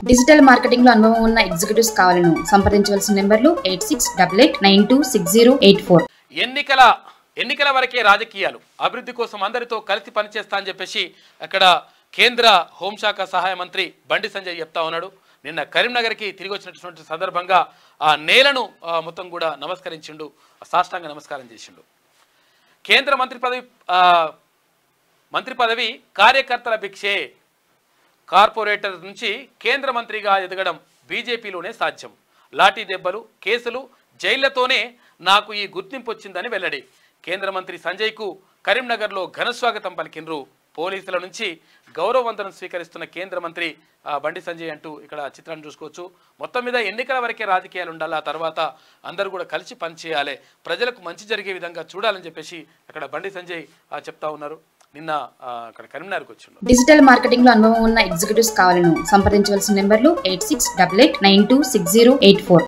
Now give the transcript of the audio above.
Digital marketing లో అనుభవం ఉన్న ఎగ్జిక్యూటివ్స్ కావాలను సంప్రదించవలసిన నెంబర్లు 8688926084. ఎన్నికల వరకే రాజకీయాలు, అభివృద్ధి కోసం అందరితో కలిసి పనిచేస్తా అని చెప్పేసి అక్కడ కేంద్ర హోంశాఖ సహాయ మంత్రి బండి సంజయ్ చెప్తా ఉన్నాడు. నిన్న కరీంనగర్కి తిరిగి వచ్చినటువంటి సందర్భంగా ఆ నేలను మొత్తం కూడా నమస్కరించిండు, సాష్టాంగ నమస్కారం చేసిండు. కేంద్ర మంత్రి పదవి కార్యకర్తల భిక్షే. కార్పొరేటర్ నుంచి కేంద్ర మంత్రిగా ఎదగడం బీజేపీలోనే సాధ్యం. లాఠీ దెబ్బలు, కేసులు, జైళ్లతోనే నాకు ఈ గుర్తింపు వచ్చిందని వెల్లడి. కేంద్ర మంత్రి సంజయ్కు కరీంనగర్లో ఘనస్వాగతం పలికినరు. పోలీసుల నుంచి గౌరవవందనం స్వీకరిస్తున్న కేంద్ర మంత్రి బండి సంజయ్ అంటూ ఇక్కడ చిత్రాన్ని చూసుకోవచ్చు. మొత్తం మీద ఎన్నికల వరకే రాజకీయాలు ఉండాలి, ఆ తర్వాత అందరూ కూడా కలిసి పనిచేయాలి, ప్రజలకు మంచి జరిగే విధంగా చూడాలని చెప్పేసి అక్కడ బండి సంజయ్ చెప్తా ఉన్నారు. నిన్న అక్కడ కరీంనగర్కి వచ్చిండు. డిజిటల్ మార్కెటింగ్ లో అనుభవం ఉన్న ఎగ్జిక్యూటివ్స్ కావాలను సంప్రదించవలసిన నెంబర్లు 8688926084.